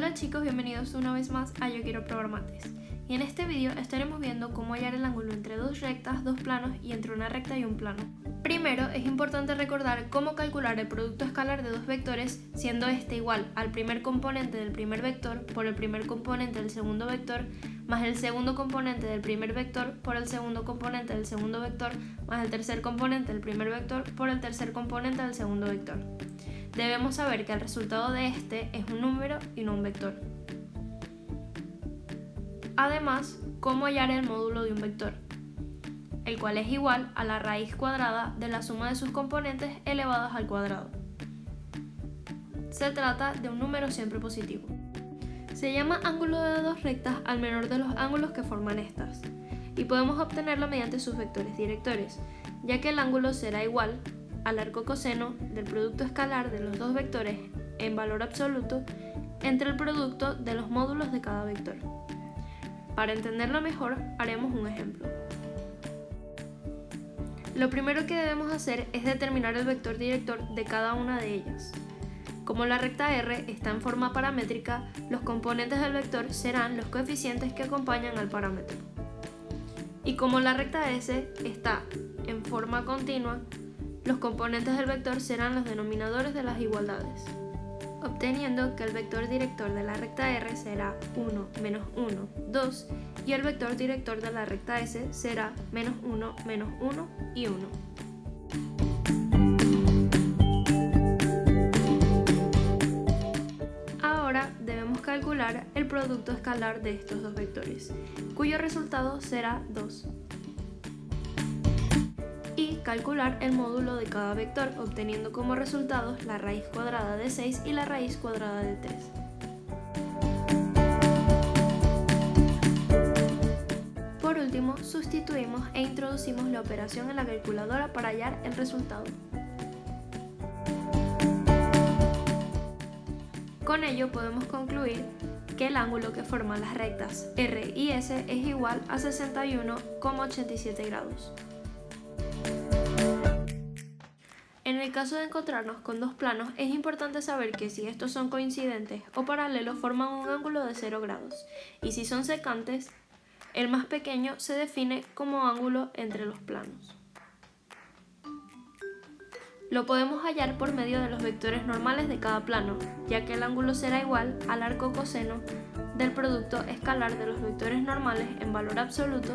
Hola chicos, bienvenidos una vez más a Yo Quiero Probar Mates. Y en este vídeo estaremos viendo cómo hallar el ángulo entre dos rectas, dos planos y entre una recta y un plano. Primero, es importante recordar cómo calcular el producto escalar de dos vectores, siendo este igual al primer componente del primer vector por el primer componente del segundo vector, más el segundo componente del primer vector por el segundo componente del segundo vector, más el tercer componente del primer vector por el tercer componente del segundo vector. Debemos saber que el resultado de este es un número y no un vector. Además, cómo hallar el módulo de un vector, el cual es igual a la raíz cuadrada de la suma de sus componentes elevadas al cuadrado. Se trata de un número siempre positivo. Se llama ángulo de dos rectas al menor de los ángulos que forman estas, y podemos obtenerlo mediante sus vectores directores, ya que el ángulo será igual al arco coseno del producto escalar de los dos vectores en valor absoluto entre el producto de los módulos de cada vector. Para entenderlo mejor, haremos un ejemplo. Lo primero que debemos hacer es determinar el vector director de cada una de ellas. Como la recta R está en forma paramétrica, los componentes del vector serán los coeficientes que acompañan al parámetro. Y como la recta S está en forma continua, los componentes del vector serán los denominadores de las igualdades, obteniendo que el vector director de la recta R será 1, menos 1, 2, y el vector director de la recta S será menos 1, menos 1 y 1. Ahora debemos calcular el producto escalar de estos dos vectores, cuyo resultado será 2. Y calcular el módulo de cada vector, obteniendo como resultados la raíz cuadrada de 6 y la raíz cuadrada de 3. Por último, sustituimos e introducimos la operación en la calculadora para hallar el resultado. Con ello podemos concluir que el ángulo que forman las rectas R y S es igual a 61,87 grados. En el caso de encontrarnos con dos planos, es importante saber que si estos son coincidentes o paralelos forman un ángulo de 0 grados, y si son secantes, el más pequeño se define como ángulo entre los planos. Lo podemos hallar por medio de los vectores normales de cada plano, ya que el ángulo será igual al arco coseno del producto escalar de los vectores normales en valor absoluto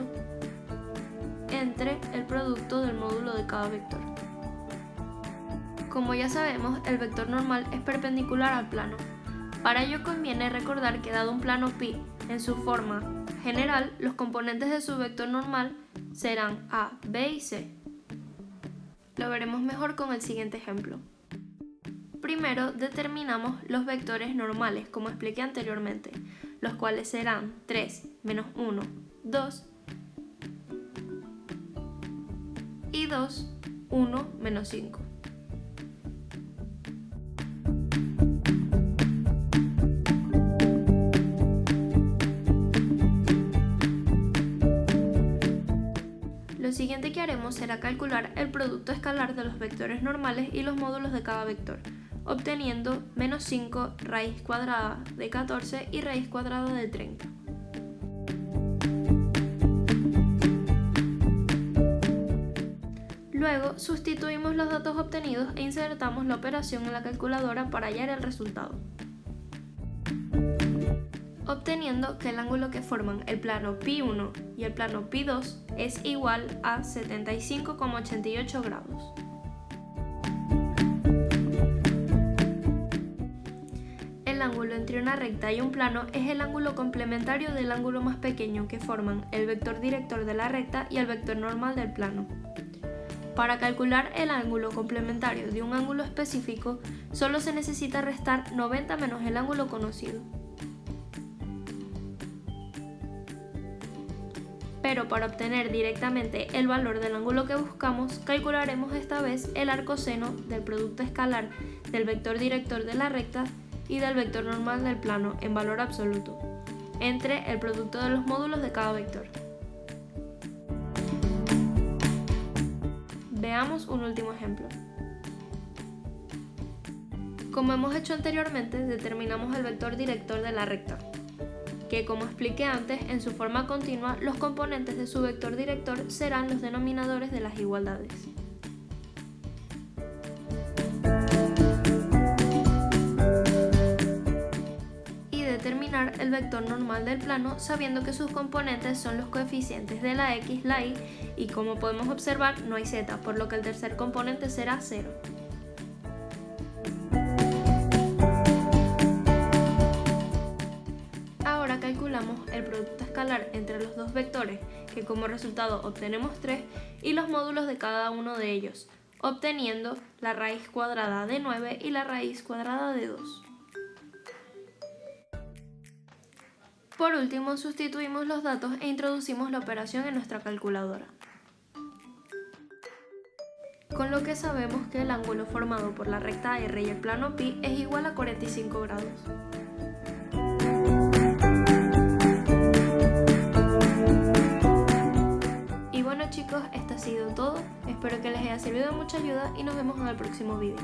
entre el producto del módulo de cada vector. Como ya sabemos, el vector normal es perpendicular al plano. Para ello conviene recordar que dado un plano pi en su forma general, los componentes de su vector normal serán A, B y C. Lo veremos mejor con el siguiente ejemplo. Primero determinamos los vectores normales, como expliqué anteriormente, los cuales serán 3, menos 1, 2 y 2, 1, menos 5. Lo siguiente que haremos será calcular el producto escalar de los vectores normales y los módulos de cada vector, obteniendo menos 5 raíz cuadrada de 14 y raíz cuadrada de 30. Luego sustituimos los datos obtenidos e insertamos la operación en la calculadora para hallar el resultado, obteniendo que el ángulo que forman el plano Pi1 y el plano Pi2 es igual a 75,88 grados. El ángulo entre una recta y un plano es el ángulo complementario del ángulo más pequeño que forman el vector director de la recta y el vector normal del plano. Para calcular el ángulo complementario de un ángulo específico, solo se necesita restar 90 menos el ángulo conocido. Pero para obtener directamente el valor del ángulo que buscamos, calcularemos esta vez el arcoseno del producto escalar del vector director de la recta y del vector normal del plano en valor absoluto, entre el producto de los módulos de cada vector. Veamos un último ejemplo. Como hemos hecho anteriormente, determinamos el vector director de la recta, que como expliqué antes, en su forma continua, los componentes de su vector director serán los denominadores de las igualdades. Y determinar el vector normal del plano sabiendo que sus componentes son los coeficientes de la x, la y, y como podemos observar no hay z, por lo que el tercer componente será 0. Ahora calculamos el producto escalar entre los dos vectores, que como resultado obtenemos 3, y los módulos de cada uno de ellos, obteniendo la raíz cuadrada de 9 y la raíz cuadrada de 2. Por último, sustituimos los datos e introducimos la operación en nuestra calculadora. Con lo que sabemos que el ángulo formado por la recta R y el plano pi es igual a 45 grados. Y bueno chicos, esto ha sido todo. Espero que les haya servido de mucha ayuda y nos vemos en el próximo vídeo.